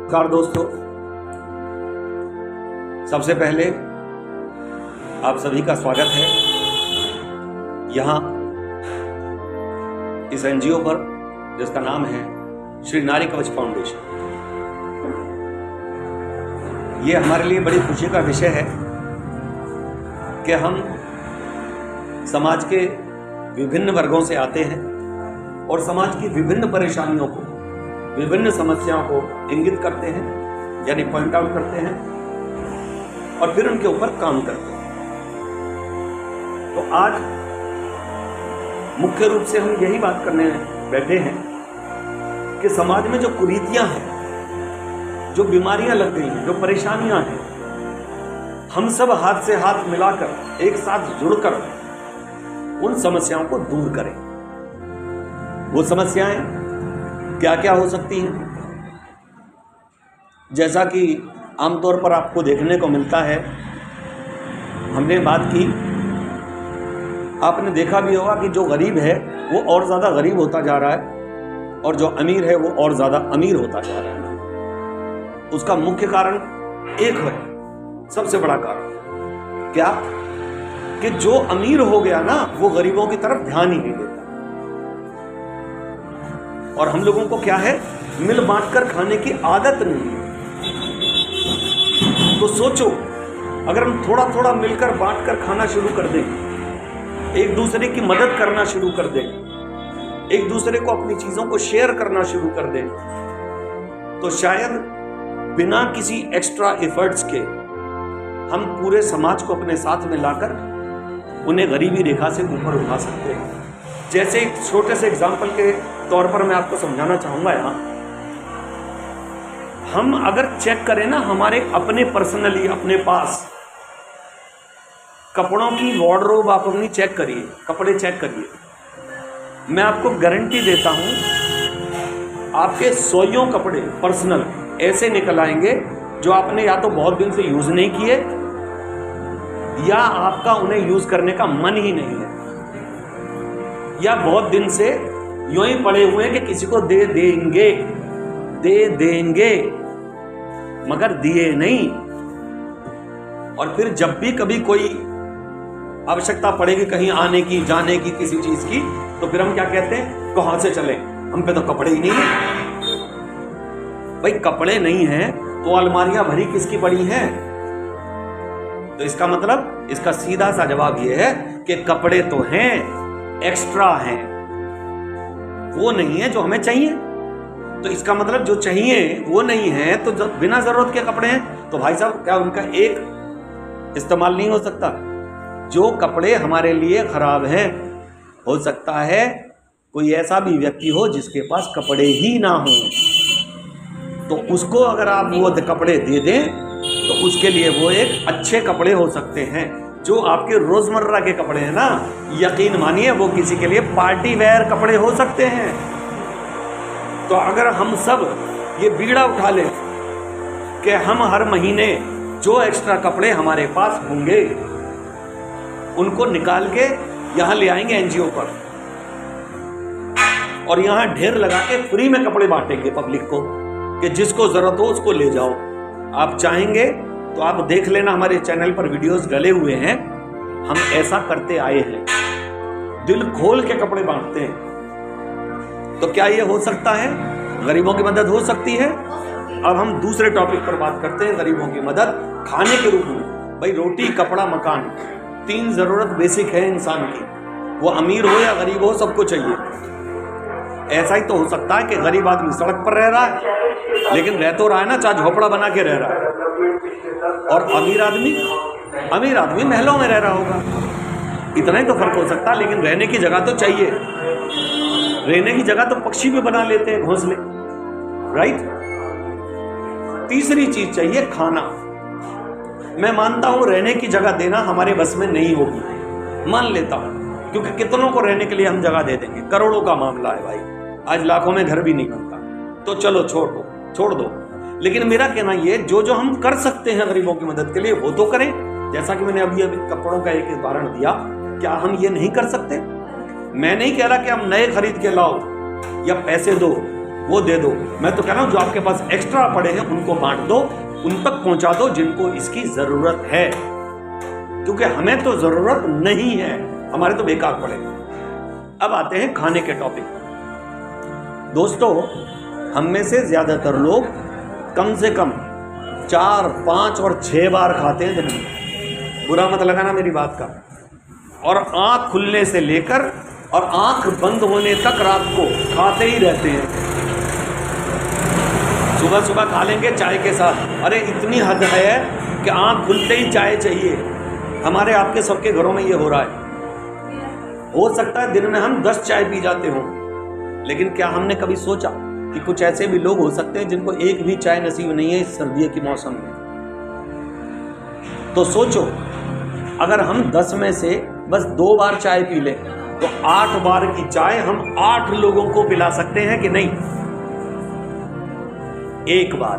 नमस्कार दोस्तों, सबसे पहले आप सभी का स्वागत है यहाँ इस एनजीओ पर जिसका नाम है श्री नारी कवच फाउंडेशन। ये हमारे लिए बड़ी खुशी का विषय है कि हम समाज के विभिन्न वर्गों से आते हैं और समाज की विभिन्न परेशानियों को, विभिन्न समस्याओं को इंगित करते हैं, यानी पॉइंट आउट करते हैं और फिर उनके ऊपर काम करते हैं। तो आज मुख्य रूप से हम यही बात करने बैठे हैं कि समाज में जो कुरीतियां हैं, जो बीमारियां लग गई हैं, जो परेशानियां हैं, हम सब हाथ से हाथ मिलाकर एक साथ जुड़कर उन समस्याओं को दूर करें। वो समस्याएं क्या क्या हो सकती हैं? जैसा कि आमतौर पर आपको देखने को मिलता है, हमने बात की, आपने देखा भी होगा कि जो गरीब है वो और ज़्यादा गरीब होता जा रहा है और जो अमीर है वो और ज़्यादा अमीर होता जा रहा है। उसका मुख्य कारण एक है, सबसे बड़ा कारण क्या, कि जो अमीर हो गया ना वो गरीबों की तरफ ध्यान ही नहीं देता। और हम लोगों को क्या है, मिल बांट कर खाने की आदत नहीं है। तो सोचो, अगर हम थोड़ा थोड़ा मिलकर बांट कर खाना शुरू कर दें, एक दूसरे की मदद करना शुरू कर दें, एक दूसरे को अपनी चीजों को शेयर करना शुरू कर दें, तो शायद बिना किसी एक्स्ट्रा एफर्ट्स के हम पूरे समाज को अपने साथ में लाकर उन्हें गरीबी रेखा से ऊपर उठा सकते हैं। जैसे एक छोटे से एग्जाम्पल के तौर पर मैं आपको समझाना चाहूंगा, यहाँ हम अगर चेक करें ना हमारे अपने पर्सनली अपने पास कपड़ों की वार्डरोब आप अपनी चेक करिए, कपड़े चेक करिए, मैं आपको गारंटी देता हूं आपके 100 कपड़े पर्सनल ऐसे निकल आएंगे जो आपने या तो बहुत दिन से यूज नहीं किए या आपका उन्हें यूज करने का मन ही नहीं है, या बहुत दिन से यूं ही पड़े हुए हैं कि किसी को दे देंगे मगर दिए नहीं। और फिर जब भी कभी कोई आवश्यकता पड़ेगी कहीं आने की, जाने की, किसी चीज की, तो फिर हम क्या कहते हैं, कहां से चले, हम पे तो कपड़े ही नहीं है। भाई कपड़े नहीं हैं तो अलमारियां भरी किसकी पड़ी हैं? तो इसका मतलब, इसका सीधा सा जवाब यह है कि कपड़े तो हैं, एक्स्ट्रा हैं, वो नहीं है जो हमें चाहिए। तो इसका मतलब जो चाहिए वो नहीं है, तो जब बिना जरूरत के कपड़े हैं तो भाई साहब क्या उनका एक इस्तेमाल नहीं हो सकता? जो कपड़े हमारे लिए खराब हैं, हो सकता है कोई ऐसा भी व्यक्ति हो जिसके पास कपड़े ही ना हो, तो उसको अगर आप वो कपड़े दे दें तो उसके लिए वो एक अच्छे कपड़े हो सकते हैं। जो आपके रोजमर्रा के कपड़े हैं ना, यकीन मानिए वो किसी के लिए पार्टी वेयर कपड़े हो सकते हैं। तो अगर हम सब ये बीड़ा उठा लें कि हम हर महीने जो एक्स्ट्रा कपड़े हमारे पास होंगे उनको निकाल के यहाँ ले आएंगे एनजीओ पर और यहाँ ढेर लगा के फ्री में कपड़े बांटेंगे पब्लिक को कि जिसको जरूरत हो उसको ले जाओ। आप चाहेंगे तो आप देख लेना, हमारे चैनल पर वीडियोस डले हुए हैं, हम ऐसा करते आए हैं, दिल खोल के कपड़े बांटते हैं। तो क्या ये हो सकता है? गरीबों की मदद हो सकती है। अब हम दूसरे टॉपिक पर बात करते हैं, गरीबों की मदद खाने के रूप में। भाई रोटी, कपड़ा, मकान, 3 जरूरत बेसिक है इंसान की, वो अमीर हो या गरीब हो सबको चाहिए। ऐसा ही तो हो सकता है कि गरीब आदमी सड़क पर रह रहा है लेकिन रह तो रहा है ना, चाहे झोपड़ा बना के रह रहा है, और अमीर आदमी महलों में रह रहा होगा। इतना ही तो फर्क हो सकता है, लेकिन रहने की जगह तो चाहिए। रहने की जगह तो पक्षी भी बना लेते हैं, घोंसले, राइट। तीसरी चीज चाहिए खाना। मैं मानता हूं रहने की जगह देना हमारे बस में नहीं होगी, मान लेता हूं, क्योंकि कितनों को रहने के लिए हम जगह दे देंगे, करोड़ों का मामला है भाई, आज लाखों में घर भी नहीं बनता। तो चलो छोड़ दो। लेकिन मेरा कहना ये, जो हम कर सकते हैं गरीबों की मदद के लिए वो तो करें। जैसा कि मैंने अभी कपड़ों का एक उदाहरण दिया, क्या हम ये नहीं कर सकते? मैं नहीं कह रहा कि हम नए खरीद के लाओ या पैसे दो, वो दे दो। मैं तो कह रहा हूं जो आपके पास एक्स्ट्रा पड़े हैं उनको बांट दो, उन तक पहुंचा दो जिनको इसकी जरूरत है, क्योंकि हमें तो जरूरत नहीं है, हमारे तो बेकार पड़े। अब आते हैं खाने के टॉपिक। दोस्तों, हम में से ज्यादातर लोग कम से कम 4, 5 और 6 बार खाते हैं दिन में। बुरा मत लगाना मेरी बात का। और आंख खुलने से लेकर और आंख बंद होने तक रात को खाते ही रहते हैं। सुबह सुबह खा लेंगे चाय के साथ। अरे इतनी हद है कि आंख खुलते ही चाय चाहिए। हमारे आपके सबके घरों में ये हो रहा है। हो सकता है दिन में हम 10 चाय पी जाते हों, लेकिन क्या हमने कभी सोचा कि कुछ ऐसे भी लोग हो सकते हैं जिनको एक भी चाय नसीब नहीं है इस सर्दियों के मौसम में। तो सोचो, अगर हम 10 में से बस 2 बार चाय पी लें तो 8 बार की चाय हम 8 लोगों को पिला सकते हैं कि नहीं? एक बार।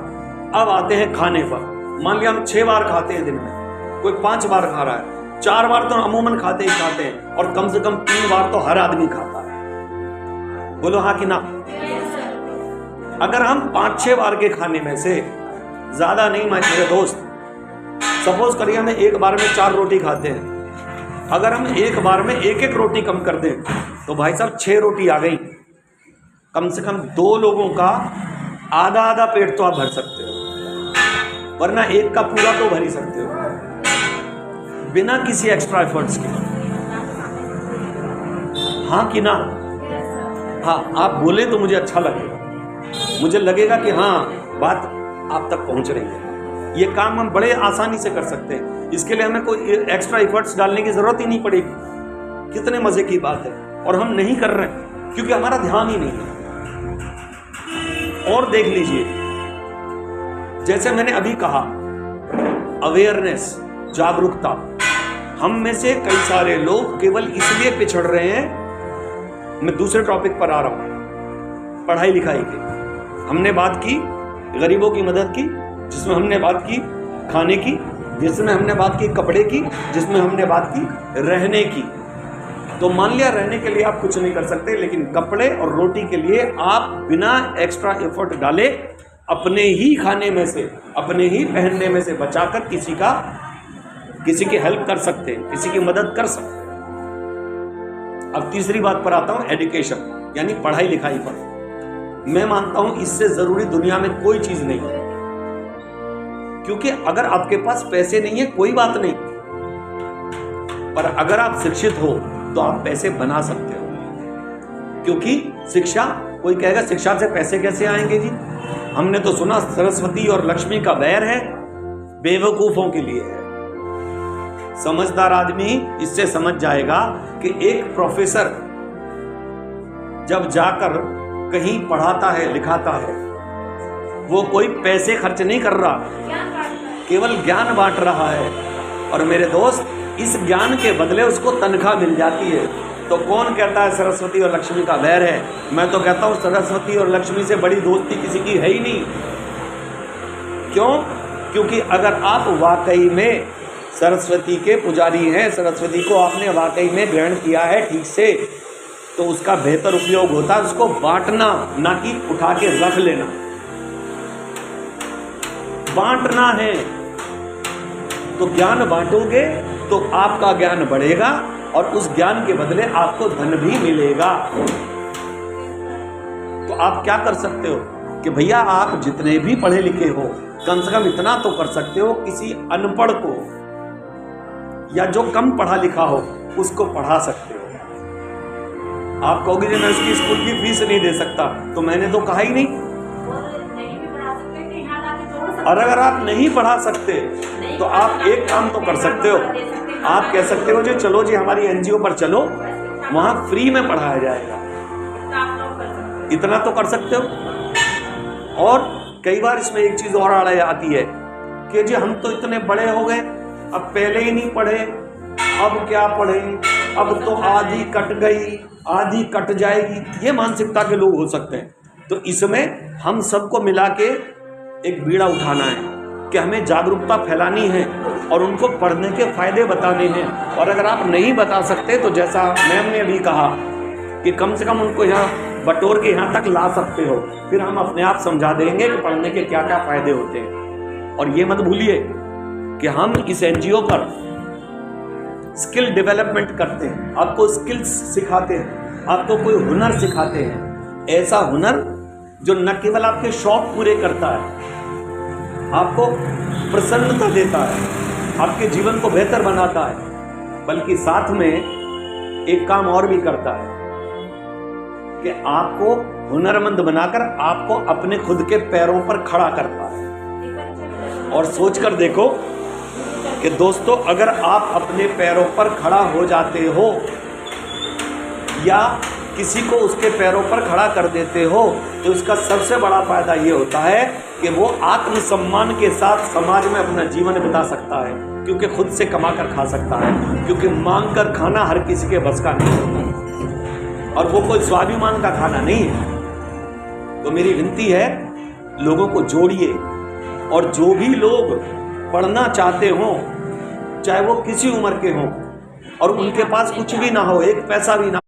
अब आते हैं खाने पर। मान लिया हम 6 बार खाते हैं दिन में, कोई 5 बार खा रहा है, 4 बार तो अमूमन खाते ही खाते हैं, और कम से कम 3 बार तो हर आदमी खाता है। बोलो हाँ कि ना? अगर हम 5-6 बार के खाने में से ज्यादा नहीं मेरे दोस्त, सपोज करिए हमें एक बार में 4 रोटी खाते हैं, अगर हम एक बार में 1-1 रोटी कम कर दें तो भाई साहब 6 रोटी आ गई। कम से कम 2 लोगों का आधा आधा पेट तो आप भर सकते हो, वरना एक का पूरा तो भर ही सकते हो बिना किसी एक्स्ट्रा एफर्ट्स के। हाँ कि ना? हाँ, आप बोले तो मुझे अच्छा लगेगा, मुझे लगेगा कि हाँ बात आप तक पहुंच रही है। ये काम हम बड़े आसानी से कर सकते हैं, इसके लिए हमें कोई एक्स्ट्रा एफर्ट्स डालने की जरूरत ही नहीं पड़ेगी। कितने मजे की बात है, और हम नहीं कर रहे हैं क्योंकि हमारा ध्यान ही नहीं है। और देख लीजिए, जैसे मैंने अभी कहा, अवेयरनेस, जागरूकता, हम में से कई सारे लोग केवल इसलिए पिछड़ रहे हैं। मैं दूसरे टॉपिक पर आ रहा हूं, पढ़ाई लिखाई की। हमने बात की गरीबों की मदद की, जिसमें हमने बात की खाने की, जिसमें हमने बात की कपड़े की, जिसमें हमने बात की रहने की। तो मान लिया रहने के लिए आप कुछ नहीं कर सकते, लेकिन कपड़े और रोटी के लिए आप बिना एक्स्ट्रा एफर्ट डाले अपने ही खाने में से, अपने ही पहनने में से बचाकर किसी की हेल्प कर सकते हैं, किसी की मदद कर सकते हैं। अब तीसरी बात पर आता हूं, एजुकेशन यानी पढ़ाई लिखाई पर। मैं मानता हूं इससे जरूरी दुनिया में कोई चीज नहीं है, क्योंकि अगर आपके पास पैसे नहीं है कोई बात नहीं, पर अगर आप शिक्षित हो तो आप पैसे बना सकते हो। क्योंकि शिक्षा, कोई कहेगा शिक्षा से पैसे कैसे आएंगे जी? हमने तो सुना सरस्वती और लक्ष्मी का बैर है, बेवकूफों के लिए है। समझदार आदमी इससे समझ जाएगा कि एक प्रोफेसर जब जाकर कहीं पढ़ाता है, लिखाता है, वो कोई पैसे खर्च नहीं कर रहा, केवल ज्ञान बांट रहा है। और मेरे दोस्त, इस ज्ञान के बदले उसको तनख्वाह मिल जाती है। तो कौन कहता है सरस्वती और लक्ष्मी का बैर है? मैं तो कहता हूं सरस्वती और लक्ष्मी से बड़ी दोस्ती किसी की है ही नहीं। क्यों? क्योंकि अगर आप वाकई में सरस्वती के पुजारी हैं, सरस्वती को आपने वाकई में ग्रहण किया है ठीक से, तो उसका बेहतर उपयोग होता है उसको बांटना, ना कि उठा के रख लेना। बांटना है, तो ज्ञान बांटोगे तो आपका ज्ञान बढ़ेगा और उस ज्ञान के बदले आपको धन भी मिलेगा। तो आप क्या कर सकते हो कि भैया आप जितने भी पढ़े लिखे हो, कम से कम इतना तो कर सकते हो, किसी अनपढ़ को या जो कम पढ़ा लिखा हो उसको पढ़ा सकते हो। आप कहोगे कि मैं उसकी स्कूल की फीस नहीं दे सकता, तो मैंने तो कहा ही नहीं। और अगर आप नहीं पढ़ा सकते तो आप एक काम तो कर सकते हो, आप कह सकते हो जी चलो जी हमारी एनजीओ पर चलो, वहां फ्री में पढ़ाया जाएगा। इतना तो कर सकते हो। और कई बार इसमें एक चीज और आती है कि जी हम तो इतने बड़े हो गए, अब पहले ही नहीं पढ़े, अब क्या पढ़े, अब तो आधी कट गई, आधी कट जाएगी। ये मानसिकता के लोग हो सकते हैं। तो इसमें हम सबको मिला के एक बीड़ा उठाना है कि हमें जागरूकता फैलानी है और उनको पढ़ने के फायदे बताने हैं। और अगर आप नहीं बता सकते तो जैसा मैम ने अभी कहा कि कम से कम उनको यहाँ बटोर के यहाँ तक ला सकते हो, फिर हम अपने आप समझा देंगे कि पढ़ने के क्या क्या फायदे होते हैं। और ये मत भूलिए कि हम इस एनजीओ पर स्किल डेवलपमेंट करते हैं, आपको स्किल्स सिखाते हैं, आपको कोई हुनर सिखाते हैं, ऐसा हुनर जो न केवल आपके शौक पूरे करता है, आपको प्रसन्नता देता है, आपके जीवन को बेहतर बनाता है, बल्कि साथ में एक काम और भी करता है कि आपको हुनरमंद बनाकर आपको अपने खुद के पैरों पर खड़ा करता है। और सोचकर देखो कि दोस्तों, अगर आप अपने पैरों पर खड़ा हो जाते हो या किसी को उसके पैरों पर खड़ा कर देते हो, तो इसका सबसे बड़ा फायदा ये होता है कि वो आत्मसम्मान के साथ समाज में अपना जीवन बिता सकता है, क्योंकि खुद से कमा कर खा सकता है, क्योंकि मांग कर खाना हर किसी के बस का नहीं होता और वो कोई स्वाभिमान का खाना नहीं है। तो मेरी विनती है, लोगों को जोड़िए, और जो भी लोग पढ़ना चाहते हों, चाहे वो किसी उम्र के हों और उनके पास कुछ भी ना हो, एक पैसा भी ना